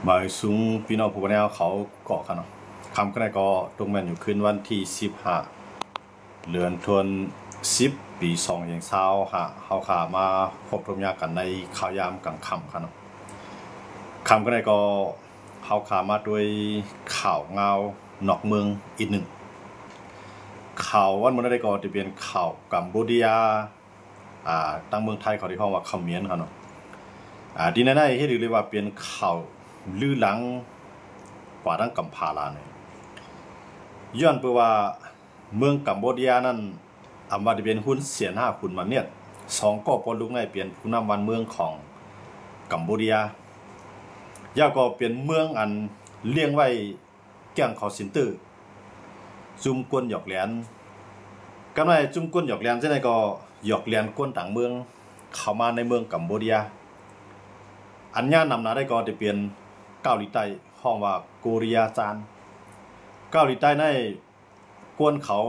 หมายสูงพี่น้องผู้บริหารเขาเกาะกันเนาะคำก็ได้ก็ตรงแมนอยู่ขึ้นวันที่15เดือนธันวาคมปี2020ฮะเขาขามาพบรวมญากันในข่าวยามกลางค่ำครับเนาะคำก็ได้ก็เขาขามาด้วยข่าวเงานอกเมืองอีกหนึ่งข่าววันมันได้ก็จะเป็นข่าวกัมพูชาตั้งเมืองไทยเขาที่ห้องว่าเขมรครับเนาะดีในให้เรียกว่าเป็นข่าวลือหลังกว่าทั้งกัมพาลาเนี่ยย้อนไปว่าเมืองกัมพูชานั้นมาจะเป็นหุ้นเสียน5 ขุนมาเนี่ย2ก็ปนลุกในเปลี่ยนผู้นำวันเมืองของกัมพูชาย่าก็เป็นเมืองอันเลี้ยงไว้แก่งเขาสินตื้อจุ่มก้นหยอกแหลนกันไว้จุ่มก้นหยอกแหลนใช่ไหมก็หยอกแหลนก้นต่างเมืองเข้ามาในเมืองกัมพูชาอันย่านำนาได้ก็จะเปลี่ยนเกาหลีใต้ห้องว่าโกเรียจานเกาหลีใต้ในกวนเขา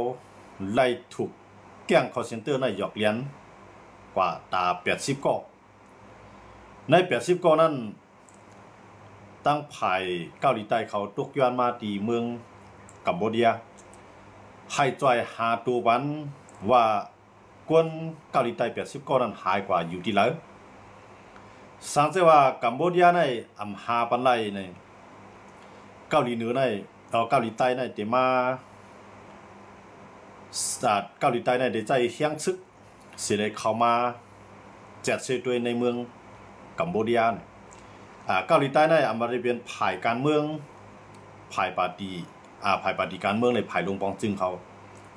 ไล่ถูกแก่งคอเซ็นเตอร์ในหยอกเลี้ยนกว่าตา80ก้อใน80ก้อนั้นตั้งภายเกาหลีใต้เขาตกย้อนมาตีเมืองกัมพูชาให้จ่อยหาตัววันว่ากวนเกาหลีใต้80ก้อนั้นหายกว่าอยู่ที่ไหนสังเกตว่ากัมพูชาในหาปันไลในเกาหลีเหนือในเกาหลีใต้ในเดมาเกาหลีใต้ในเดใจเฮียงซึกเสียเลยเข้ามาจัดเสด้วยในเมืองกัมพูชาเกาหลีใต้ในมาได้เป็นผ่ายการเมืองผ่ายปาร์ตี้การเมืองในผ่ายลงปองจึงเขา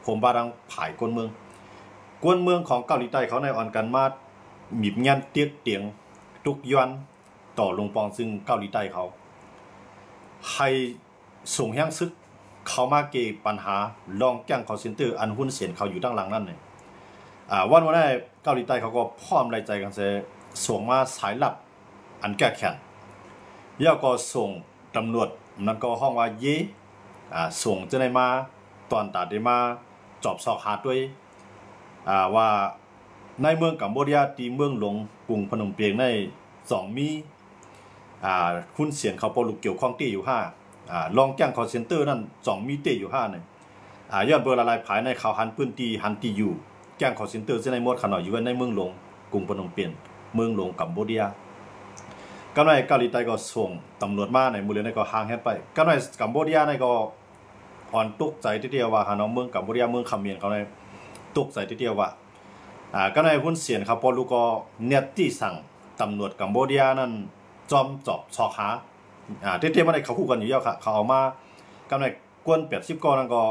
ผมบาดังผ่ายกวนเมืองของเกาหลีใต้เขาในอ่อนกันมามีเงียนเตียกเตียงทุกย้อนต่อลงปองซึ่งเกาหลีใต้เขาให้ส่งแห้งซึกเขามาเกปัญหาลองแก้งคอเซ็นเตอร์อันหุ้นเสียนเขาอยู่ด้านหลังนั่นเลยวันได้เกาหลีใต้เขาก็พร้อมรายใจกันเสียส่งมาสายลับอันแก้แค้นย่าก็ส่งตำรวจนั่นก็ห้องว่าเย่ส่งจะได้มาตอนตัดได้มาจอบสอกหาด้วยว่าในเมืองกัมพูชาตีเมืองหลวงกรุงพนมเปญใน2มีหุ้นเสียนเขาปลุกเกี่ยวข้องตีอยู่5ลองแจ้งคอเซ็นเตอร์นั่น2มีตีอยู่5เนี่ยยอดเบอร์ละลายภายในเขาหันปืนตีหันตีอยู่แจ้งคอเซ็นเตอร์ในหมดขนาดอยู่ในเมืองหลวงกรุงพนมเปญเมืองหลวงกัมพูชากำไรเกาหลีใต้ก็ส่งตำรวจมาในมูลนิธิก็ห่างแฮดไปกำไรกัมพูชาในก็อ่อนตกใจทีเดียวว่าหาน้องเมืองกัมพูชาเมืองเขมรเขาในตกใจทีเดียวว่าก็ในหุ้นเสียนครับพอลูกก็เน็ตที่สั่งตำรวจกัมพูชานั้นจอมจอบสอกหาเทียบมาในเขาคู่กันอยู่แล้วครับเขาเอามากำในก้น80ก้อนนั่นก็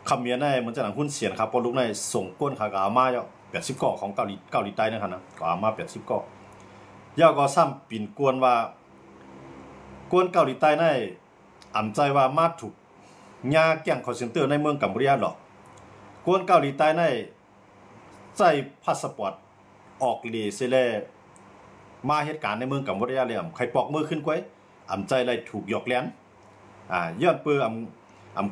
คำเมียในเหมือนจะหนังหุ้นเสียนครับพอลูกในส่งก้นเขาก็เอามาเยอะ80ก้อของเกาหลีใต้นะครับนะก็เอามา80ก้อย่าก็ซ้ำปิ่นกวนว่าก้นเกาหลีใต้ในใจว่ามาถูกยาแก่งคอเซ็นเตอร์ในเมืองกัมพูชาหรอกก้นเกาหลีใต้ในใจพาสปอร์ตออกเลเซเลมาเหตุการณ์ในเมืองกัมพูชาเลยใครปอกมือขึ้นก้อยใจอะไรถูกหยอกแหลนย้อนเปื้อ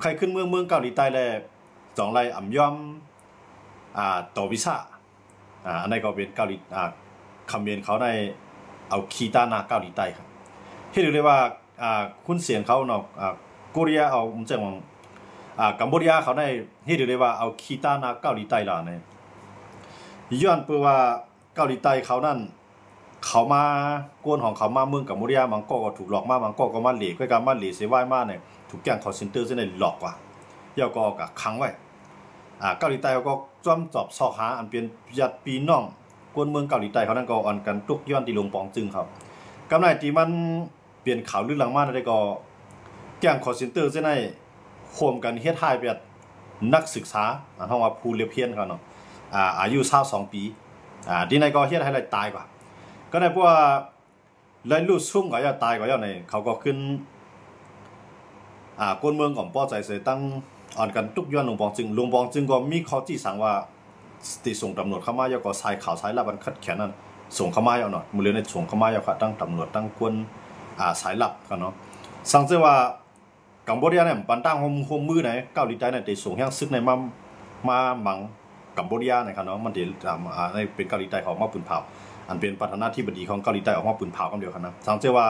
ใครขึ้นเมืองเกาหลีใต้เลย2ไรยอมต่อวิซ่าอันนี้ก็เป็นเกาหลีคำเมียนเขาในเอาคีตานาเกาหลีใต้ครับให้ดูเลยว่าคุณเสียงเขาเนาะโกเรียเอาผมจะมองกัมพูชาเขาในให้ดูเลยว่าเอาคีตานาเกาหลีใต้ล่ะเนี่ยย้อนเปื้อว่าเกาหลีใต้เขานั่นเขามากวนของเขามาเมืองกัมพูชามังก็ถูกหลอกมามังก็มาเหล่ก็การมาเหล่เสียไหวมาเนี่ยถูกแจ้งคอเซ็นเตอร์เส้นในหลอกกว่าย่อก็กับขังไว้เกาหลีใต้เขาก็จ้อมจอบซอกหาอันเป็นญาติพี่น้องกวนเมืองเกาหลีใต้เขานั่นก็อ่อนกันตุกย้อนตีลงปองจึงครับกำไรที่มันเปลี่ยนข่าวลื่นหลังมาได้ก็แจ้งคอเซ็นเตอร์เส้นในโฮมกันเฮ็ดให้แบบนักศึกษาห้องว่าผู้เรียนเพี้ยนเขาเนาะอายุ22 ปีที่ในก็เฮ็ดให้ตายกว่าก็ในพวกไล่ลูกซุ่มก็จะตายก็อย่างในเขาก็ขึ้นกวนเมืองของป้อใจเสยตั้งอ่อนกันตุกย้อนลงปองจึงก็มีข้อที่สั่งว่าติส่งตำรวจเข้ามาย่อก็สายข่าวสายลับมันขัดแขนนั่นส่งเข้ามาย่อหน่อยมือเรือในส่งเข้ามาย่อค่ะตั้งตำรวจตั้งกวนสายลับกันเนาะสังเกตว่ากัมพูชาเนี่ยปันตั้งโฮมมือไหนเกาหลีใต้เนี่ยติส่งแห้งซึกในมามังกัมพูชาเนี่ยครับเนาะมันติในเป็นเกาหลีใต้เขามาปืนเผาอันเป็นประธานาธิบดีของเกาหลีใต้ออกมาปืนเผากันเดียวกันนะสังเกตว่า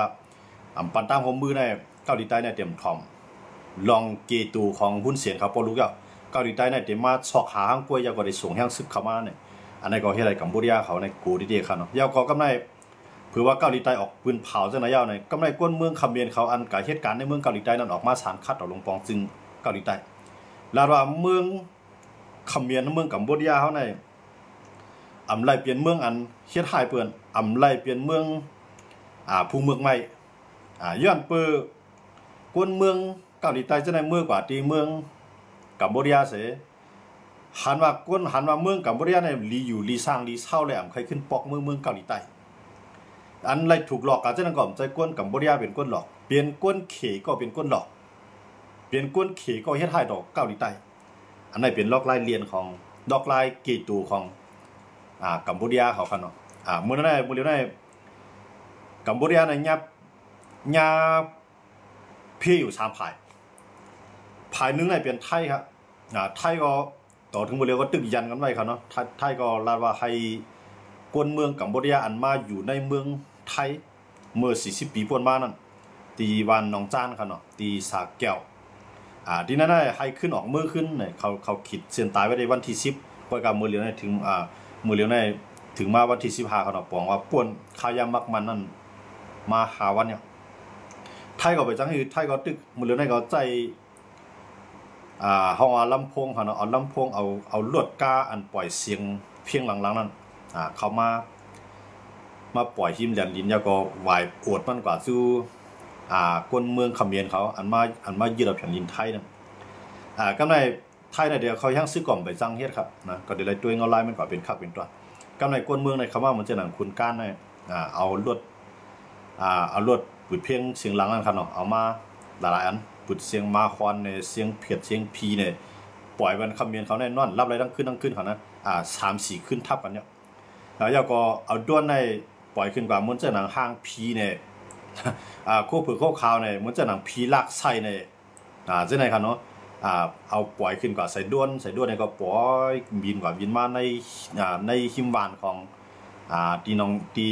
ปันตามหัวมือในเกาหลีใต้ในเตรียมทอมลองเกตูของหุ้นเสียนเขาพอรู้แล้วเกาหลีใต้ในเตรียมมาชอกหาห้างกล้วยยาวก็ได้ส่งห้างซึกเข้ามาเนี่ยอันนี้ก็เฮ็ดอะไรกัมพูชาเขาในกูดีๆครับเนาะยาวก็กำไรเผื่อว่าเกาหลีใต้ออกปืนเผาจังไหนยาวในกำไรก้นเมืองคำเมียนเขาอันกับเหตุการณ์ในเมืองเกาหลีใต้นั้นออกมาสารคัดต่อลงปองจึงเกาหลีใต้แล้วว่าเมืองคำเมียนเมืองกัมพูชาเขาในอำไลเปลี่ยนเมืองอันเฮ็ดหายเปื่อนอำไลเปลี่ยนเมืองภูเมืองใหม่ย้อนเปื้อกวนเมืองเกาหลีใต้จะในเมืองกว่าตีเมืองกัมพูชาเสหันว่ากวนหันว่าเมืองกัมพูชาในลีอยู่ลีสร้างลีเช่าเลยใครขึ้นปอกเมืองเกาหลีใต้อันไรถูกหลอกกันจะนั่งก่อนใจกวนกัมพูชาเป็นกวนหลอกเปลี่ยนกวนเขก็เป็นกวนหลอกเปลี่ยนกวนเขก็เฮ็ดหายดอกเกาหลีใต้อันไหนเป็นลอกลายเลียนของดอกลายเกตูของกัมพูชาเขาคันเนาะมื้อนั้นมื้อเดียวนั้นกัมพูชาในญาพี่อยู่3ภายนึงในเป็นไทยครับไทยก็ต่อถึงมื้อเดียวก็ตึกยันกันไว้ครับเนาะไทยก็ลาดว่าให้กวนเมืองกัมพูชาอันมาอยู่ในเมืองไทยเมื่อ40ปีป่วนมานั่นตีวันหนองจานครับเนาะตีสาแก้วที่นั่นให้ขึ้นออกมือขึ้นเนี่ยเขาขีดเส้นตายไว้ในวันที่10ก็กับมือเหลียวในถึงมือเหลียวในถึงมาวันที่15ครับเนาะปองว่าป่วนขายามักมันนั่นมาหาวันเนี่ยไทยก็ไปจังคือไทยก็ตึกมือเหลียวในก็ใจห้องลำโพงครับเนาะเอาลำโพงเอาลวดกาอันปล่อยเสียงเพียงหลังๆนั้นเขามาปล่อยหิมแหลนลิ้นยาก็วายอวดมันกว่าสู้คนเมืองเขมรเขาอันมายึดเอาแผ่นดินไทยนั่นก็ในไทยในเดียวเขาย่างซื้อกล่อมไปจังเฮ็ดครับนะก็เดี๋ยวตัวเงาลายมันก่อนเป็นคักเป็นตัวก็ในคนเมืองในคำว่ามันจะหนังคุณก้านในเอาลวดปุดเพียงเสียงหลังนั่นครับเนาะเอามาหลายอันปุดเสียงมาควันในเสียงเพียดเสียงพีเนี่ยปล่อยมันเขมรเขาในนอนรับอะไรตั้งขึ้นเขานะ3-4ขึ้นทับกันเนี่ยแล้วยาก็เอาด้วนในปล่อยขึ้นกว่ามันจะหนังห้างพีเนี่ยโคผือโคขาวเนี่ยมันจะหนังพีลากไส้เนี่ยเจ้าไหนครับเนาะเอาปล่อยขึ้นกว่าใส่ด้วนเนี่ยก็ปล่อยบินกว่าบินมาในหิมวานของตีน้องตี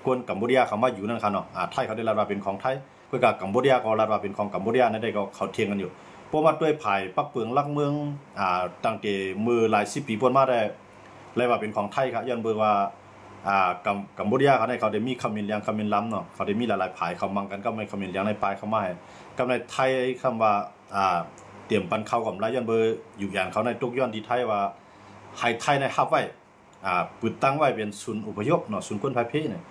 กวนกัมพูชาเขามาอยู่นั่นครับเนาะไทยเขาได้รับว่าเป็นของไทยก็กับกัมพูชาก็รับว่าเป็นของกัมพูชานั่นได้ก็เขาเทียงกันอยู่เพราะว่าด้วยภายปักเปลืองลักเมืองตั้งแต่มือหลาย10 ปีพ้นมาได้เลยว่าเป็นของไทยครับย้อนเบิ่งว่ากัมพูชาเขาได้เขาได้มีคำมินเลียงคำมินล้ำเนาะเขาได้มีหลายๆภายเขามังกันก็ไม่คำมินเลียงในปลายเขามาให้กับในไทยคำว่าเตรียมปันเข้ากับไรย้อนเบอร์อยู่อย่างเขาในทุกย้อนที่ไทยว่าให้ไทยในฮับไว้ปืนตั้งไว้เป็นศูนย์อพยพเนาะศูนย์คนภายเพเนี่ย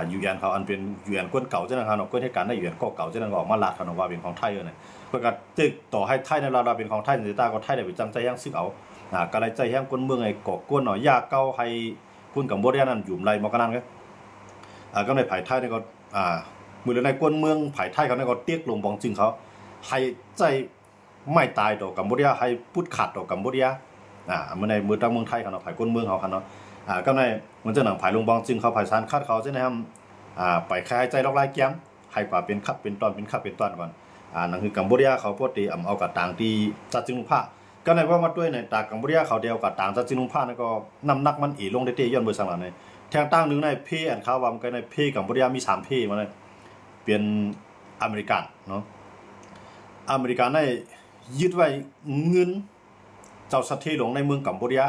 อยู่อย่างเขาอันเป็นอยู่อย่างก้นเก่าเจ้าหน้าที่เนาะก้นเหตุการณ์ได้อยู่อย่างเก่าเจ้าหน้าที่ออกมาลาดเขาเนาะว่าเป็นของไทยเนี่ยเพื่อการตึกต่อให้ไทยในเราเป็นของไทยในตาก็ไทยได้ไปจังใจย่างซึกเอาก็เลยใจย่างก้นเมืองไอ้ก่อก้นเนาะยากเก้าให้คุณกัมพูชานั่นอยู่ไรมากันนั่นก็ในภายไทยเนี่ยก็มือในก้นเมืองภายไทยเขาเนี่ยก็เตี้ยลงบองจึงเขาให้ใจไม่ตายต่อกัมพูชาให้พูดขาดต่อกัมพูชาเมื่อในมือตั้งเมืองไทยเขาเนาะภายก้นเมืองเขาเนาะก็ในมันจะหนังภายลงบองจึงเขาภายซานคาดเขาใช่ไหมครับไปคลายใจลอกลายแก้มให้กว่าเป็นคับเป็นตอนก่อนนั่นคือกัมพูชาเขาพอดีเอากับต่างที่จัดจึงผ้าก็ในว่ามาด้วยในตากัมพูชาเขาเดียวกับต่างจัดจึงผ้านั่นก็น้ำหนักมันลงได้เตย้อนเบอร์สังหลังในแทงตั้งหนึ่งในเพอันเขาว่ามันก็ในเพกัมพูชามี3เพมาเลยเป็นอเมริกันเนาะอเมริกันได้ยึดไว้เงินเจ้าสัตย์ที่หลงในเมืองกัมพูชา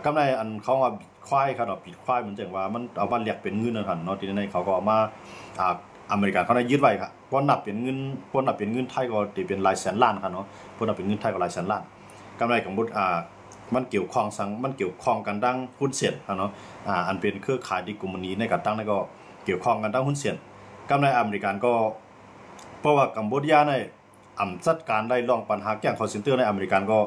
ก็ในอันเขาว่าควายครับปิดควายเหมือนจังว่ามันเอาบ้านเรียกเป็นเงินนะครับเนาะที่ในเขาก็เอามาอเมริกันเขาได้ยึดไว้ครับเพราะนับเป็นเงินไทยก็ตีเป็นหลายแสนล้านครับเนาะเพราะนับเป็นเงินไทยก็หลายแสนล้านกำไรของบุตรมันเกี่ยวข้องกันดังหุ้นเสียนครับเนาะอันเป็นเครือข่ายดิกุมนีในการตั้งนั่นก็เกี่ยวข้องกันดังหุ้นเสียนกำไรอเมริกันก็เพราะว่ากัมพูชาในจัดการได้ลองปัญหาแก้งคอร์เซ็นเตอร์ในอเมริกันก็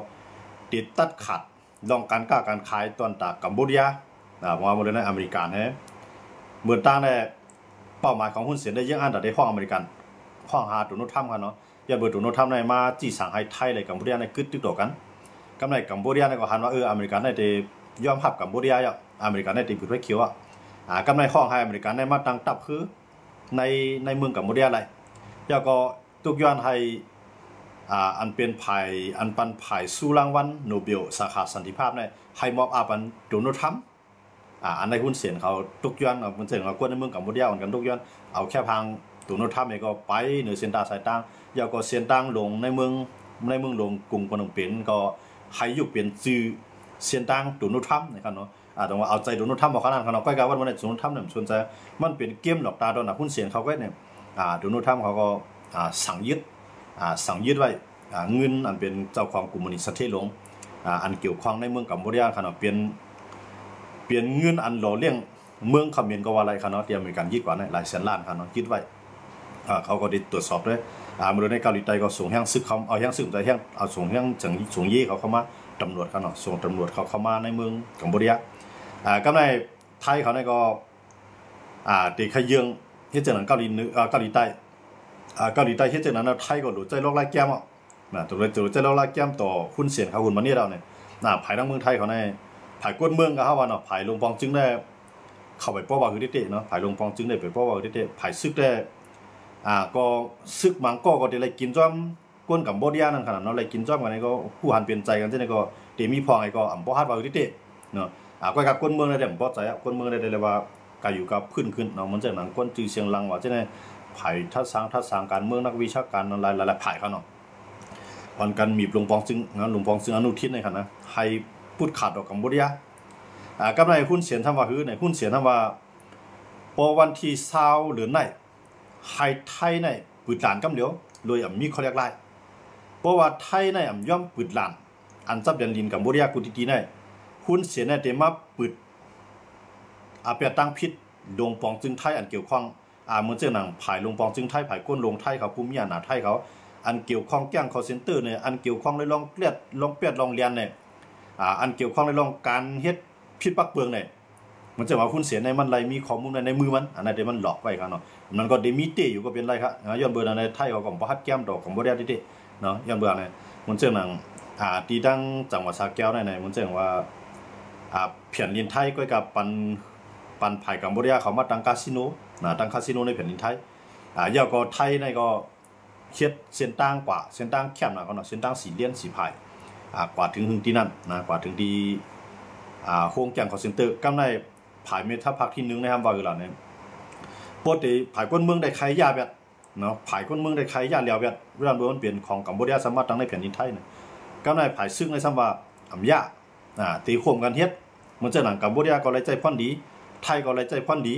ติดตัดขาดลองการขายตอนตากัมพูชาว่าโมเดลในอเมริกันเนี่ยเมื่อตั้งในเป้าหมายของหุ้นเสียนได้เยอะอันแต่ได้ห้องอเมริกันห้องหาตัวโน้ตถ้ำกันเนาะอย่าเบิดตัวโน้ตถ้ำในมาจี้สั่งให้ไทยเลยกัมพูชาในกึศติดต่อกันกำไรกัมพูชาในก็หันว่าอเมริกันได้ยอมรับกัมพูชาอ่ะอเมริกันได้ตีผืนไว้เขียวกำไรห้องให้อเมริกันได้มาตั้งตับคือในเมืองกัมพูชาอะไรแล้วก็ทุกย้อนให้อันเป็นอันปันไผ่สู้รางวัลโนเบลสาขาสันติภาพในให้มอบอาบันโดนัลด์ทรัมป์ อันในหุ้นเสียนเขาทุกย้อนมันเสียนเขากวนในเมืองกัมพูชาเหมือนกันทุกย้อนเอาแค่พังตัวโน้ตทับเนี่ยก็ไปเหนือเส้นตาสายตั้งยาวก็เส้นตั้งลงในเมืองลงกรุงพนมเปญก็ให้ยุคเปลี่ยนจื่อเส้นตั้งตัวโน้ตทับนะครับเนาะแต่ว่าเอาใจตัวโน้ตทับมาขนาดเขาก็กล่าวว่าวันนี้ตัวโน้ตทับเนี่ยส่วนใจมันเป็นเกมหลอกตาโดนหุ้นเสียนเขาก็เนี่ยตัวโน้ตทับเขาก็สั่งยึดไว้เงินอันเป็นเจ้าของกลุ่มมนิสเทหลงอันเกี่ยวข้องในเมืองกัมพูชาขนาดเปลี่ยนเงินอันหล่อเลี้ยงเมืองเขมรก็ว่าอะไรขนาดที่อเมริกันยึดกว่าเนี่ยหลายแสนล้านขนาดยึดไว้เขาก็ได้ตรวจสอบด้วยมาดูในเกาหลีใต้ก็ส่งแห้งซึกเขาเอาแห้งซึกแต่แห้งเอาส่งแห้งส่งยี่เขาเข้ามาตำรวจเขาเนาะส่งตำรวจเขาเข้ามาในเมืองกัมพูชาก็ในไทยเขาเนี่ยก็ตีขยื่นที่จะนั้นเกาหลีใต้ที่จะนั้นไทยก็หลุดใจโลกไล่แก้มตัวเลยใจโลกไล่แก้มต่อหุ้นเสียนเขาหุ้นมันนี่เราเนี่ยภายทั้งเมืองไทยเขาในภายก้นเมืองก็เขาว่าเนาะภายลงปองจึงได้เข้าไปป้อว่าคือเตะเนาะภายลงปองจึงได้ไปป้อว่าคือเตะภายซึกได้ก็ซึกมังก็ได้เลยกินจ้อมก้นกัมพูชานั่นขนาดเนาะเลยกินจ้อมกันนี่ก็ผู้หันเปลี่ยนใจกันเช่นนี้ก็เตมีพองไอ้ก็บ่ฮัดว่าคือเตะเนาะก็กับก้นเมืองได้บ่ใจก้นเมืองได้เลยว่ากาอยู่กับขึ้นเนาะมันจากนั้นก้นจือเสียงลังว่าเช่นนี้ภายทัดสร้างการเมืองนักวิชาการหลายภายเขาเนาะวันกันมีหลวงปองซึ่งนะหลวงปองซึ่งอนุทินในขณะให้พูดขาดออกกัมพูชากำไรหุ้นเสียนทำว่าฮื้อในหุ้นเสียนทำว่าพอวันที่20หรือในไทยในปืดหลานกำเหลียวโดยมีเขาเรียกไล่เพราะว่าไทยในย่อมปืดหลานอันซับยันลินกัมพูชากุติตีในหุ้นเสียนในเต็มมาปืดเปียตั้งพิษลงปองจึงไทยอันเกี่ยวข้องเหมือนเจ้าหนังผายลงปองจึงไทยผายก้นลงไทยเขาภูมิญาณไทยเขาอันเกี่ยวข้องแก้งคอเซ็นเตอร์เนี่ยอันเกี่ยวข้องในลองเปียดลองเรียนเนี่ยอันเกี่ยวข้องในลองการเฮ็ดพิษปักเปลืองเนี่ยมันจะว่าหุ้นเสียในมันไรมีข้อมูลในมือมันอันนั้นเดี๋ยวมันหลอกไปครับเนาะมันก็เดมิเตอยู่ก็เป็นไรครับย้อนเบอร์ในไทยเขาก็บ่ฮัดแก้มดอกของบ่ได้ดิเนาะย้อนเบอร์เนี่ยมันเจ้าหนังตีดังจังหวัดสระแก้วในมันเจ้าว่าแผ่นดินไทยก็กับปันไผ่กัมพูชาเขามาตั้งคาสิโนตั้งคาสิโนในแผ่นดินไทยยาวก็ไทยในก็เฮ็ดเส้นตั้งกว่าเส้นตั้งแคบนะเขาเนาะเส้นตั้ง4เหลี่ยม4พายกว่าถึงที่นั่นนะกว่าถึงที่โฮงแก่งคอเซ็นเตอร์กำในผายเมทัลพักที่1นะครับว่าอยู่ล่ะเนี่ยปกติผายก้นเมืองได้ใครยาแบบเนาะผายก้นเมืองได้ใครยาแล้วแบบเวลามันเปลี่ยนของกัมพูชาสามารถตั้งในแผ่นดินไทยเนี่ยกำในผายซึ่งในซ้ำว่ายาตีโคมกันเฮ็ดมันจะหนังกัมพูชาก็เลยใจพ่อนดีไทยก็เลยใจพ่อนดี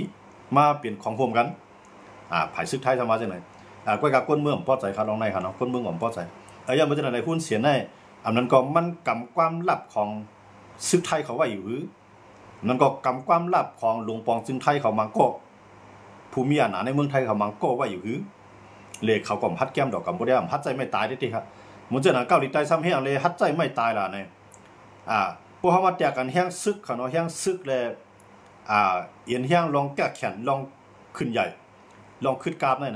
มาเปลี่ยนของโคมกันผายซึกไทยทำมาจังไหนก็กับก้นเมืองพอใจครับลองในครับเนาะก้นเมืองผมพอใจอย่างมันจะในหุ้นเสียในอันนั้นก็มันกำความลับของซึกไทยเขาไว้อยู่นั่นก็กำความลับของหลวงปองซึ่งไทยเขามังก็ภูมิอาณาในเมืองไทยเขามังก็ไว้อยู่เลขเขาก็พัดแก้มดอกกัมพูชาพัดใจไม่ตายได้ทีครับมันจะหนังเกาหลีใต้ซ้ำแห้งเลยพัดใจไม่ตายล่ะเนี่ยพวกเขามาแตกกันแห้งซึกเขาเนาะแห้งซึกเลยเอียนแห้งลองแก้แขนลองขึ้นใหญ่ลองขึ้นกราฟได้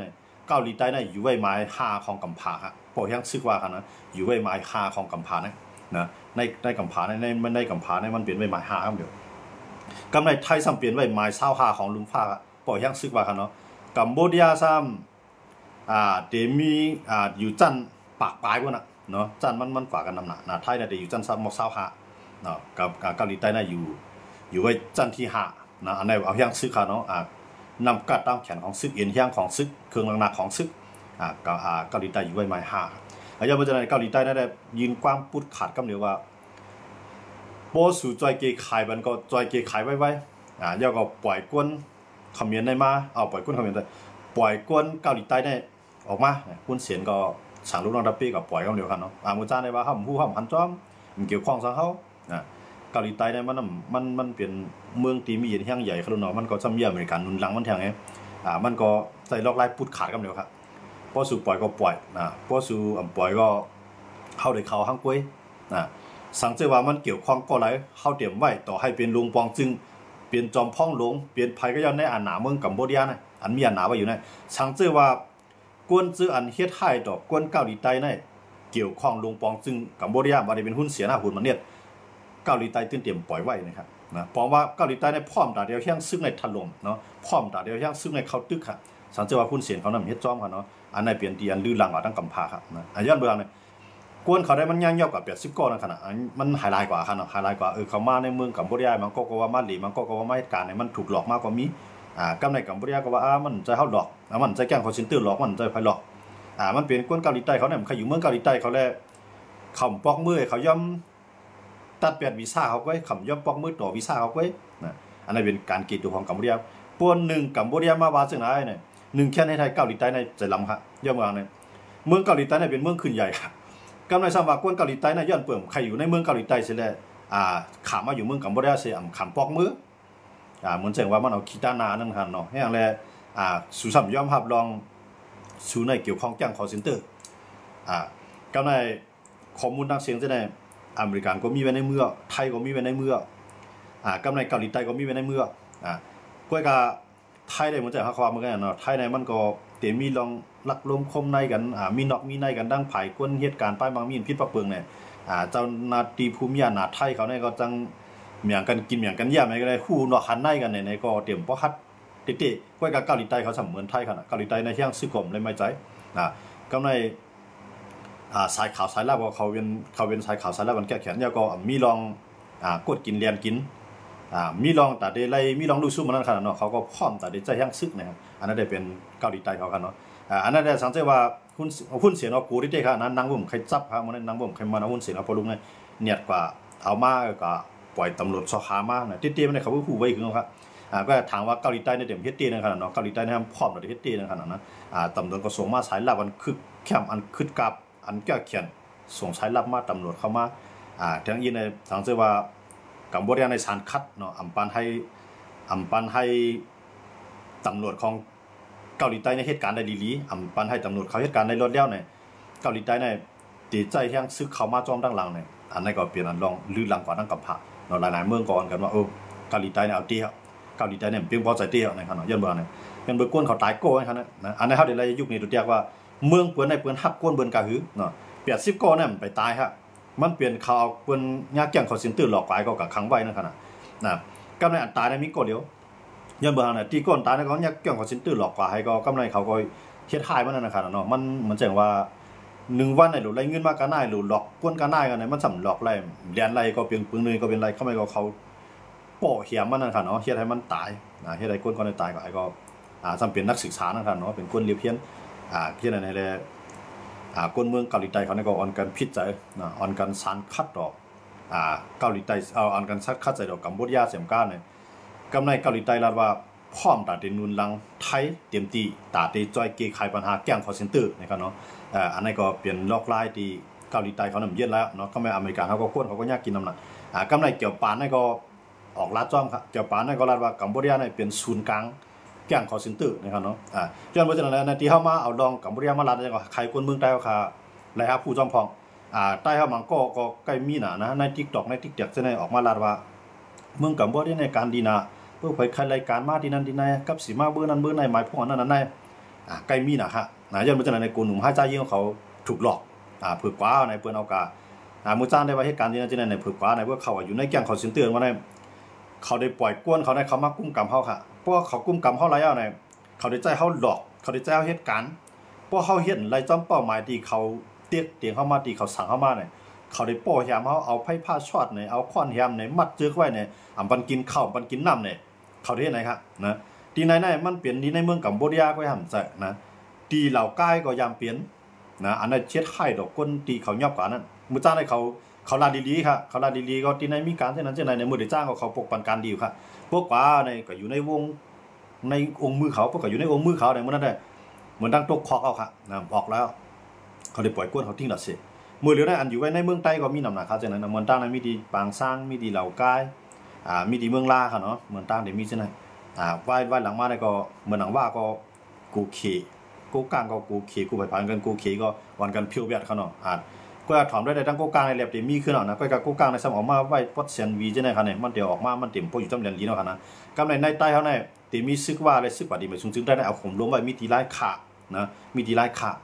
เกาหลีใต้ในอยู่ไว้ไม้5ของกำผาฮะพวกแห้งซึกว่ากันนะอยู่ไว้ไม้5ของกำผานะในกำผาในกำผามันเปลี่ยนไว้ไม้5ครับเดี๋ยวกำในไทยซ้ำเปลี่ยนไว้ไม้25ของลุงฟ้าพวกแห้งซึกว่ากันเนาะกัมพูชาซ้ำเดมีอยู่จันปากปลายพวกน่ะเนาะจันมันฝากกันนำหนาไทยเนี่ยอยู่จันซ้ำมอก25เนาะกับเกาหลีใต้น่ะอยู่ไว้จันที่5นะอันไหนเอาแห้งซึกค่ะเนาะนำกัดตามแขนของซึกเอ็นแห้งของซึกเครื่องหนักของซึกเกาหลีใต้อยู่ไว้ไม้5แล้วมันจะในเกาหลีใต้นั่นแหละยืนกว้างปุดขาดกำเดียวว่าโบสู่จอยเกยขายมันก็จอยเกยขายไว้แล้วก็ปล่อยก้นเขมรได้มาปล่อยก้นเขมรได้ปล่อยก้นเกาหลีใต้ได้ออกมาคุณเสียนก็สั่งลูกน้องดับปี้กับปล่อยกำเดียวกันเนาะมูจ้าได้ว่าห้ามผู้ห้ามหันจ้อมมันเกี่ยวข้องซะเขาเกาหลีใต้ได้มันเป็นเมืองตีมีแห่งใหญ่ขนาดนั้นมันก็ซ้ำเยี่ยมอเมริกันนุนหลังมันแทงไงมันก็ใส่ล็อกไล่ปุดขาดกำเดียวครับพอสู่ปล่อยก็ปล่อยพอสู่ปล่อยก็เข้าได้เข้าห้างกล้วยสังเกตว่ามันเกี่ยวข้องก็ไหลเข้าเตรียมไว้ต่อให้เป็นลุงปองจึงเปลี่ยนจอมพ่องหลงเปลี่ยนภัยก็ย้อนในหนาเมืองกัมพูชาอันมีหนาไว้อยู่สังเกตว่ากวนจื้ออันเฮ็ดให้ดอกกวนเกาหลีใต้เกี่ยวข้องลุงปองจึงกัมพูชาบ่ได้เป็นหุ้นเสียหน้าหุ้นมันเนี่ยเกาหลีใต้ตื่นเตรียมปล่อยไว้นะครับเพราะว่าเกาหลีใต้พร้อมตาเดียวแห้งซึ่งในถล่มเนาะพร้อมตาเดียวแห้งซึ่งในเข้าตึกค่ะสังเกตว่าหุ้นเสียนเขานำเฮ็ดจ้อมกันเนาะอันไหนเปลี่ยนตีอันลื่นหลังว่าตั้งกำพาครับย้อนเบื้อง กวนเขาได้มันย่างยอกกับ80ก้อนนั่นขนาดมันไฮไลท์กว่าครับเนาะไฮไลท์กว่าเขามาในเมืองกัมพูชามันก็ว่ามาหลีมันก็ว่ามาเหตุการณ์เนี่ยมันถูกหลอกมากกว่ามีกำในกัมพูชาก็ว่ามันจะเฮาหลอกมันจะแกล้งคอร์เซ็นเตอร์หลอกมันจะไผหลอกมันเป็นกวนเกาหลีใต้เขาเนี่ยมันอยู่เมืองเกาหลีใต้เขาแลเขาปอกมือเขาย่อมตัดเปลี่ยนวีซ่าเขาไว้ขำย่อมปอกมือต่อวีซ่าเขาไว้นะอันนั้นเป็นการกีดตัวของกัมพูชาปวนหนึ่งกัมพูชามาว่าจังได๋เนี่ยหนึ่งแค่ในไทยเกาหลีใต้ในใจลำครับย่อมว่าเนี่ยเมืองเกาหลีใต้เนี่ยเป็นเมืองขึ้นใหญ่ครับกำในซ้ำว่ากวนเกาหลีใต้เนี่ยย้อนเปิ่มใครอยู่ในเมืองเกาหลีใต้สิแลขามมาอยู่เมืองกัมพูชาสิขำปอกมือเหมือนแสดงว่ามันเอาขี้ตานานั่นครับเนาะให้อย่างแลสู่ซ้ำย่อมรับรองสู่ในเกี่ยวข้องแจ้งคอลเซ็นเตอร์กำในข้อมูลต่างเสียงจะได้อเมริกันก็มีไว้ในมือไทยก็มีไว้ในมือกำในเกาหลีใต้ก็มีไว้ในมือกล้วยกะไทยได้เหมือนจะหาความเหมือนกันเนาะไทยในมันก็เตมีลองลักลมคมในกันมีนอกมีในกันดังไผกวนเหตุการณ์ป้ายบางมีนพิษปะเปิงเนี่ยเจ้านาตีภูมิญาณไทยเขาเนี่ยก็จังเหมียงกันกินเหมียงกันย่าไม่ก็ได้ฮู้เนาะหันในกันเนี่ยก็เตรียมบ่ฮัดติๆกล้วยกะเกาหลีใต้เขาเสมือนไทยคั่นน่ะเกาหลีใต้ในเฮียงซึกมเลยไม่ใจกำในสายขาวสายลาบเขาเป็นสายขาวสายลาบมันแก้แขนแล้วก็มีลองกดกินเรียนกินมีลองแต่ได้ไล่มีลองดูสู้มันนั่นขนาดเนาะเขาก็พร้อมแต่ได้ใจย่างซึกนะครับอันนั้นได้เป็นเกาหลีใต้เขากันเนาะอันนั้นได้สังเกตว่าหุ้นเสียเนาะกูที่ได้ค่ะนั้นนางบ่มใครจับครับมันนางบ่มใครมาเอาหุ้นเสียเอาพอลุงเนี่ยเนียดกว่าเอามาก็ปล่อยตำรวจสคามาน่ะติๆมันเขาผู้ไว้คือครับก็ถามว่าเกาหลีใต้ในเต็มเฮ็ดตีนั่นขนาดเนาะเกาหลีใต้เนี่ยพร้อมแต่เฮ็ดตีนั่นขนาดนั้นตำรวจก็ส่งมาสายลับมันคึกแคมอันคึดกับอันแก้เขียนส่งสายลับมาตำรวจเข้ามาทั้งยินในสังเกตว่ากัมพูชาในสารคัดเนาะอำปันให้ตำรวจของเกาหลีใต้ในเหตุการณ์ได้ดีๆอำปันให้ตำรวจเขาเหตุการณ์ในรถแล้วเนี่ยเกาหลีใต้เนี่ยตีใจแห้งซึกเข้ามาจอมดังหลังเนี่ยอันนั้นก็เปลี่ยนอันลองลื่นหลังกว่าทั้งกัมพะเนาะหลายๆเมืองก่อนกันว่าเกาหลีใต้เนี่ยเอาเตี้ยเกาหลีใต้เนี่ยเพียงพอใจเตี้ยนะครับเนาะย้อนบ่เนี่ยเป็นเบิ่งก้นเขาตายโก้นะครับนะอันนั้นเฮาได้ในยุคนี้ตัวเรียกว่าเมืองเปิ้นได้เปิ้นฮับก้นเบิ่นกะหือเนาะ80ก้อนเนี่ยไปตายฮะมันเปลี่ยนข่าวเปิ้นยาแก่งคอลเซ็นเตอร์หลอกหลายก็กับขังไว้นั่นขนาดกำไรอันตายได้มีก้อนเดียวย้อนบ่น่ะตีก้อนตายแล้วก็ยาแก่งคอลเซ็นเตอร์หลอกกว่าให้ก็กำไรเขาก็เฮ็ดหายมันนั่นนะครับเนาะมันเหมือนจังว่า1วันได้หลุดไล่เงินมากันได้หลุดหลอกก้นกันได้กันเนี่ยมันสำหลอกไล่เรียนไรก็เป็นปึงนึงก็เป็นไรเข้าไปก็เขาโป้เหี่ยมมันนั่นค่ะเนาะเฮ็ดให้มันตายเฮ็ดให้ก้นได้ตายก็ให้ก็จำเป็นนักศึกษานั่นค่ะเนาะเป็นคนเรียนเพี้ยนเพี้ยนอะไรแลคนเมืองเกาหลีใต้เขาเนี่ยก็ออนกันพิษใจออนกันสารคัดดอกเกาหลีใต้ออนกันสารคัดใจดอกกัมพูชาเสียมก้านเนี่ยกำในเกาหลีใต้ลาดว่าพร้อมตาเตนุนลังไทยเตรียมตีตาเตจอยเกยไขปัญหาแก้งคอลเซ็นเตอร์นะครับเนาะอันนี้ก็เปลี่ยนลอกลายที่เกาหลีใต้เขานำเย็นแล้วเนาะก็ไม่อเมริกันเขาก็ควรเขาก็ยากกินน้ำหนักกำในเกี่ยวปานนี่ก็ออกลาดจ้อมครับเกี่ยวปานนี่ก็ลาดว่ากัมพูชาเนี่ยเป็นศูนย์กลางแก้งคอลเซ็นเตอร์นะครับเนาะย้อนไปจากนั้นในที่เข้ามาเอาลองกัมพูชามาลาดเนี่ยก็ใครคนเมืองใต้เขาค่ะไรครับผู้จอมพองใต้เข้ามาก็ใกล้มีหนานะใน TikTok ใน TikTok จะได้ออกมาลาดว่าเมืองกัมพูชาในการดีนาเพื่อเผยใครรายการมาที่นั่นที่ไหนกับสีมาเบอร์นั้นเบอร์ไหนหมายพวกนั้นในใกล้มีหนาฮะย้อนไปจากนั้นในกลุ่มหนุ่มห้าใจยิ่งเขาถูกหลอกเผือกกว่าในเปิ้นเอากามือจ้างได้ว่าเหตุการณ์ที่นั่นที่ไหนในเผือกกว่าในเพื่อเขาอยู่ในแก๊งคอลเซ็นเตอร์ว่าในเขาได้ปล่อยกวนเขาได้เขามากุ้มกำเขาค่ะเพราะเขากุ้มกำเขาไรเอาในเขาได้ใจเขาหลอกเขาได้ใจเอาเหตุการณ์เพราะเขาเห็นไรจอมเป้าหมายที่เขาเตียงเข้ามาตีเขาสั่งเข้ามาเนี่ยเขาได้โป้แฮมเขาเอาไพ่ผ้าช็อตเนี่ยเอาค้อนแฮมเนี่ยมัดจึกไว้เนี่ยปันกินข้าวปันกินน้ำเนี่ยเขาได้ไหนครับนะที่ไหนมันเปลี่ยนที่ในเมืองกัมพูชาก็ทำใจนะตีเหล่าใกล้ก็ยามเปลี่ยนนะอันนั้นเช็ดไข่ดอกก้นตีเขายอบกว่านั้นมือจ้างให้เขาลาดีๆครับเขาลาดีๆก็ที่ไหนมีการที่นั้นที่ไหนในมือได้จ้างก็เขาปกปันการดีครับพวกว่าในก็อยู่ในวงในองค์มือเขาพวกก็อยู่ในองค์มือเขาในมือนั้นได้เหมือนดังตกคอกเอาครับนะออกแล้วเขาได้ปล่อยก้นเขาทิ้งดัดเสียมือเหลือได้อันอยู่ไว้ในเมืองใต้ก็มีน้ำหนักครับจากนั้นเมืองใต้นั้นมีดีปางสร้างมีดีเหล่าใกล้มีดีเมืองลาค่ะเนาะเมืองใต้เดี๋ยวมีเช่นไรไหว้หลังมาได้ก็เมืองหลังว่าก็กูเขกูกลางก็กูเขกูไปผ่านกันกูเขก็วันกันเพียวเบียดเขาเนาะก็ถอมได้ตั้งกูกลางในเรียบเดี๋ยวมีขึ้นเนาะนะก็กูกลางในสมองมาไหว้วัดเซียนวีเช่นไรค่ะเนี่ยมันเดี๋ยวออกมามันเต็มพออยู่จำเรียนลีเนาะค่ะนะกำในใต้เขาเนี่ยเดี๋ยวมีซึกว่าอะไรซึกว่าดีไปซึ่งได้เอาข่มล้มไว้มีตีไล่ขานะมีตีไล่ข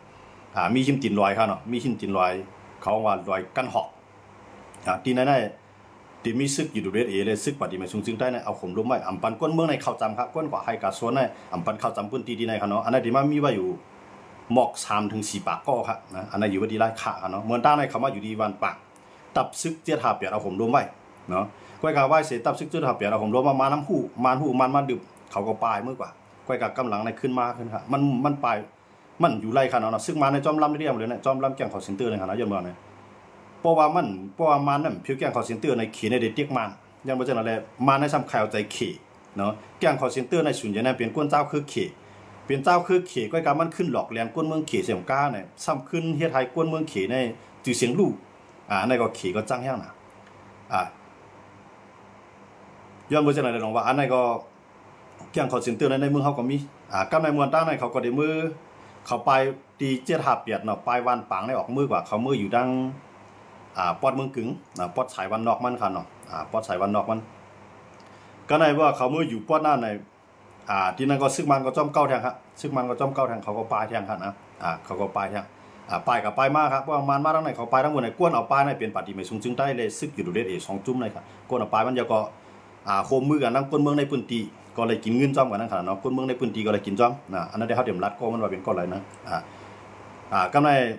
ามีหิมตินลอยค่ะเนาะมีหิมตินลอยเขาว่าลอยกันหอกตีไหนตีมีซึกอยู่ดูเรศเลยซึกปฏิมาซึ่งได้เอาข่มล้มไว้ปันก้นเมืองในเข้าจำครับก้นกว่าไฮกาสวนในปันเข้าจำพื้นที่ดีในค่ะเนาะอันนั้นที่มันมีไว้อยู่ หมอก3 ถึง 4 ปากก็ครับนะอันนั้นอยู่ว่าดีไล่ขาเนาะเมืองต้าในคำว่าอยู่ดีวันปากตับซึกเจี๊ยบหาเปียเอาผมรวมไว้เนาะก้อยกาไหวเสียตับซึกเจี๊ยบหาเปียเอาผมรวมมาน้ำหูมันมาดื่มเขาก็ปลายเมื่อกว่าก้อยกากำลังในขึ้นมาขึ้นครับมันปลายมันอยู่ไรขนาดนั้นซึ่งมาในจอมลำเรียมเลยนะจอมลำแกงขอสินเตอร์ในขณะยันมาเนี่ยเพราะว่ามันนั่นผิวแกงขอสินเตอร์ในขี่ในเด็กเตี้ยมันยังไม่ใช่อะไรมาในซ้ำข่าวใจขี่เนาะแกงขอสินเตอร์ในส่วนใหญ่เนี่ยเป็นก้นเจ้าคือขี่เป็นเจ้าคือขี่ก้อยกามันขึ้นหลอกแหลมก้นเมืองขี่เสียงก้าเนี่ยซ้ำขึ้นเฮียไทยก้นเมืองขี่ในจือเสียงลูกในก็ขี่ก็จ้างแห้งนะย้อนไปจากไหนเลยลองว่าอันนี้ก็แกงขอสินเตอร์ในเมืองเขาก็มีกับในเมืองตั้งในเขาก็ได้มือเขาไปตีเจี๊ยบหาเปียดเนาะไปวันปังได้ออกมือกว่าเขามืออยู่ดังปอดเมืองกึ๋งปอดสายวันนอกมันค่ะเนาะปอดสายวันนอกมันก็ในว่าเขามืออยู่ปอดหน้าในที่นั่นก็ซึกมันก็จ้อมเก้าแทงครับซึกมันก็จ้อมเก้าแทงเขาก็ปลายแทงครับนะเขาก็ปลายแทงปลายกับปลายมากครับว่ามันมาทั้งไหนเขาปลายทั้งหมดในก้นเอาปลายในเป็นปฏิเมซุงจึงได้เลยซึกอยู่ดูเด็ด2 จุ่มเลยครับก้นเอาปลายมันจะก็โคมมือกันนั่งก้นเมืองในพื้นที่ก็เลยกินเงินจ้อมกันนั่นขนาดเนาะก้นเมืองในพื้นที่ก็เลยกินจ้อมอันนั้นได้เขาเดี๋ยวรัดก็มันว่าเป็นก้อนอะไรนะก็ใน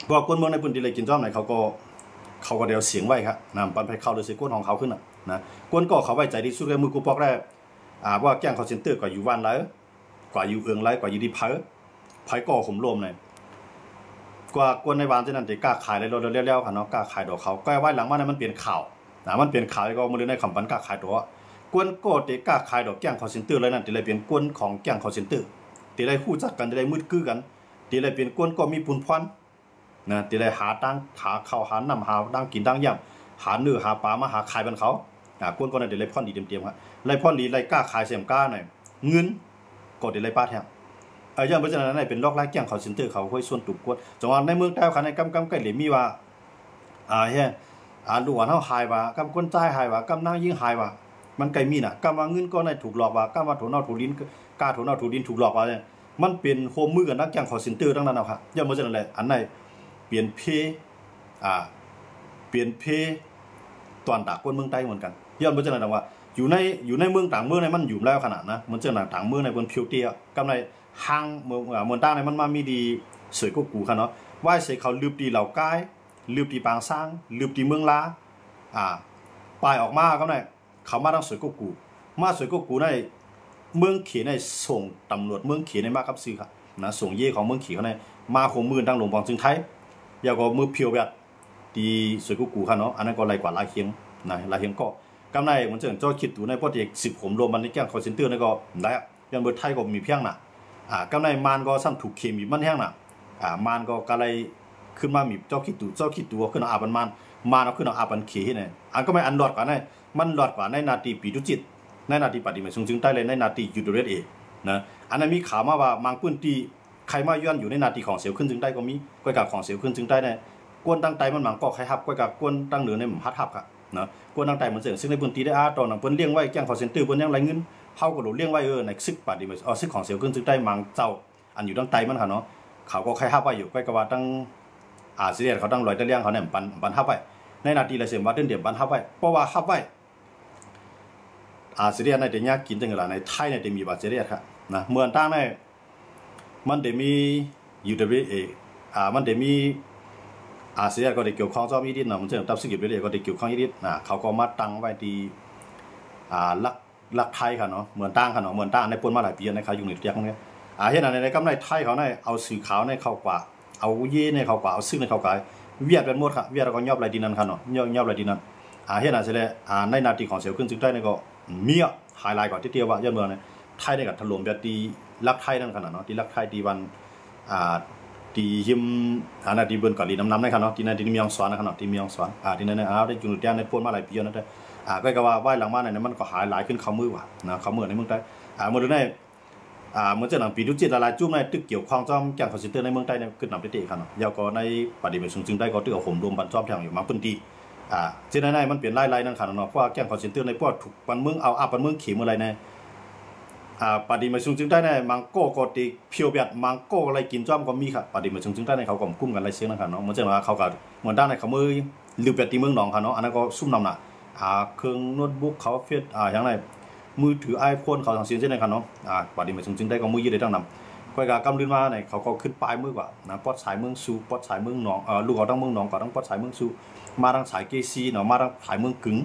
พวกก้นเมืองในพื้นที่เลยกินจ้อมไหนเขาก็เดี๋ยวเสียงไว้ครับปันไปเข้าเลยสิก้นของเขาขึ้นนะก้นก็เขาไว้ใจที่สุดเลยมือกูปอกได้ว่าแกงคอเซนเตอร์กว่าอยู่วันแล้วกว่าอยู่เอืองไรกว่าอยู่ที่ไผ่ก่อขมลมเลยกว่าก้นในวันที่นั่นจะกล้าขายเลยเราเลี้ยวๆค่ะเนาะกล้าขายดอกเขาก็ไว้หลังว่านั้นมันเปลี่ยนข่าวมันเปลี่ยนข่าวก็มาเลยในคำปันกล้าขายตัวกวนก็เตะกล้าขายดอกแกงคอเซนเตอร์เลยนั่นที่เลยเป็นกวนของแกงคอเซนเตอร์ที่เลยคู่จักกันที่เลยมืดกื้อกันที่เลยเป็นกวนก็มีปุนพรนะที่เลยหาตั้งหาข้าวหาน้ำหาดังกินดังย่ำหาเนื้อหาปลามาหาขายบันเขากวนก็นั่นที่เลยพ่อนดีเต็มๆครับเลยพ่อนดีเลยกล้าขายเสียมกล้าหน่อยเงินก็ที่เลยป้าแทงอย่างเพราะฉะนั้นเป็นลอกไล่แกงคอเซนเตอร์เขาค่อยส่วนตุกกวนจังหวะในเมืองใต้เขาในกำใกล้เหลี่ยมีว่าเฮ้ยลูกหลานเขาหายว่ากำก้นใจหายว่ากำนั่งยิ่งหายว่ามันไกลมีน่ะกำว่าเงินก็ในถูกหลอกว่ากำว่าถูกเอาถูกลิ้นกาถูกเอาถูกลิ้นถูกหลอกว่าเนี่ยมันเป็นโฮมมือกันนักแกงคอเซนเตอร์ทั้งนั้นเอาครับย่อมเพราะฉะนั้นแหละอันไหนเปลี่ยนเพตอนตากก้นเมืองใต้เหมือนกันย่อมเพราะฉะนั้นว่าอยู่ในเมืองต่างเมืองในมันอยู่แล้วขนาดนะมันเจอต่างเมืองในบนผิวเตี้ยกำในห้างเมืองใต้ในมันมามีดีสวยก็กูค่ะเนาะว่าเสกเขาลืบดีเหล่าใกล้ลืบดีปางสร้างลืบดีเมืองลาปลายออกมาก็ในเขามาตั้งสวยก็กูมาสวยก็กูในเมืองเขียนในส่งตำรวจเมืองเขียนในมากับซื้อค่ะนะส่งเย่ของเมืองเขียนเขาในมาโคมือตั้งหลวงปองจึงไทยอย่าก็มือเพียวแบบดีสวยก็กูค่ะเนาะอันนั้นก็ไรกว่าลายเคียงนะลายเคียงก็กำในมันจะเจ้าคิดดูในพอดี10ผมรวมมันในแก้งคอนเซนเตอร์นี่ก็ได้ยังเบอร์ไทยก็มีเพียงน่ะกำในมันก็ซ้ำถูกเคมีมันแห้งน่ะมันก็กะไรขึ้นมามีเจ้าคิดดูขึ้นเอาอาบันมันเอาขึ้นเอาอาบันเขียเนี่ยก็ไม่อันหลอดกว่าในมันหลอดกว่าในนาทีปีดุจิตในนาทีปฏิมาซึ่งใต้เลยในนาทียูโดเรสนะอันนั้นมีข่าวมาว่ามังปื้นตีใครมาย้อนอยู่ในนาทีของเสียวขึ้นจึงใต้ก็มีก้อยกับของเสียวขึ้นจึงใต้เนี่ยกวนตั้งใจมันหมังก็ใครฮับก้อยกับกวนตั้งเหนือในหมู่ฮับค่ะนะกวนตั้งใจมันเสียงซึ่งในพื้นที่ได้ตอนนั้นเปิ้นเลี้ยงไว้แกงคอเซนเตอร์เปิ้นยังไรเงินเฮาก็โดดเลี้ยงไว้ในซึกปฏิมาซึกของเสียวขึ้นจึงใต้มังเจ้าอันอยู่ตั้งใจมันค่ะเนาะเขาก็ใครฮับไว้อยู่ก้อยกับว่าตั้งเสียเขาตั้งลอยตะเลี้ยงเขาเนี่ยปันฮับไว้ในนาทีละเสียงว่าเดินเดี่ยวปันฮับไว้เพราะว่าฮับไว้เสียในเดียกินจังหวะในไทยในเดียมีบาเสียครับนะเมืองตั้งในมันเดียมีUWAมันเดียมีเสียก็ได้เกี่ยวข้องจอมยี่ดินนะมันจะตับสกิลไปเลยก็ได้เกี่ยวข้องยี่ดินเขาก็มาตั้งไว้ที่ลักไทยค่ะเนาะเมืองตั้งค่ะเนาะเมืองตั้งในปนมาหลายปีในเขาอยู่ในเตียงเนี่ยเห็นอะไรในกำไรไทยเขาในเอาสื่อขาวในเขากว่าเอาเย่ในเขากว่าเอาซึ่งในเขากว่าเวียดเป็นหมดค่ะเวียดเราก็ยอบไรดินนั่นค่ะเนาะยอบไรดินนั่นเห็นอะไรเลยในนาทีของเสียวขึ้นจึงได้ในก็มีไฮไลท์ก่อนที่เตี้ยว่ายอดเมืองเนี่ยไทยในกับถล่มแบบตีลักไทยนั่นขนาดเนาะที่ลักไทยตีวันตีหิมนาทีเบิร์นก่อนดีน้ำในขนาดเนาะที่นั่นที่มีองสวนนะขนาดที่มีองสวนที่นั่นเนี่ยได้จุดเดียนในปนมาหลายปีนั่นได้ก็ว่าว่ายหลังมาเนี่ยมันก็หายหลายขึ้นเขามือว่ะนะเขามือในเมืองไทยเมื่อในเมื่อเจ้าหนังปีดุจิตละลายจุ่มในตึกเกี่ยวข้องจอมแกงคอนเซนเตอร์ในเมืองไทยเนี่ยขึ้นนำได้เตะขนาดยาวก็ในปฏิบัติจึงได้ก็ตึกเอาผมรวมบรรจอมแถวอยู่มาพื้นที่เจ้าในมันเปลี่ยนไล่นั่นขนาดเนาะเพราะว่าแกงคอนเซนเตอร์ในพวกถูกปันเมืองเอาปันเมืองขี่เมื่อไรในปฏิมาจึงได้ในมังโก้ก็ตีเพียวแบบมังโก้อะไรกินจ้อมก็มีค่ะปฏิมาจึงได้ในเขาก็กุ้มกันไรเสียงนะครับเนาะเหมือนเจ้าว่าเขาก็เหมือนด้านในเขามือลืมแบบตีเมืองหนองค่ะเนาะอันนั้นก็ซุ่มนำน่ะเครื่องโน้ตบุ๊กเขาเฟซอย่างไรมือถือไอโฟนเขาทางเสียงเช่นไรครับเนาะปฏิมาจึงได้ก็มือยืดได้ตั้งนำ ค่อยกากำลืนมาเนี่ยเขาก็ขึ้นปลายมือกว่านะปอดสายเมืองซูปอดสายเมืองหนองลูกเขาทั้งเมืองหนองก็ทั้งปอดสายเมืองซูมาทั้งสายเกซีเนาะมาทั้งสายเมืองกึ๋ง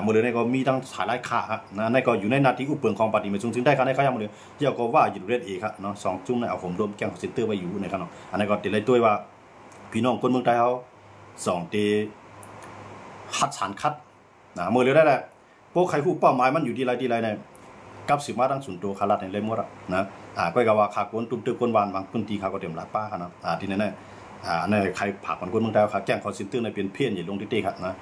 หมดเลยเนี่ยก็มีทั้งสายไร้ขาฮะนะในก็อยู่ในนาทีอุปเปิงของปฏิมาจุงถึงได้ครับในเขายังหมดเลยเดี๋ยวก็ว่าอยู่เรศเอกครับเนาะ2จุ่มในเอาผมรวมแกงเซ็นเตอร์ไว้อยู่ในครับเนาะอันนี้ก็ติดเลยด้วยว่าพี่น้องคนเมืองไทยเขา2ตีคัดสารคัดหมดเลยได้แหละพวกใครผู้เป้าหมายมันอยู่ที่ไรเนี่ยกับสืบมาทั้งส่วนตัวคารัดในเล่มหมดนะก็กว่าขาคนตุ้มตื้อคนวานบางพื้นที่เขาก็เต็มหลายป้าครับนะที่นั่นใครผักมันคนเมืองไทยเขาแกงคอนเซ็นเตอร์ในเป็นเพี้ยนอย่าลงที่ครับนะ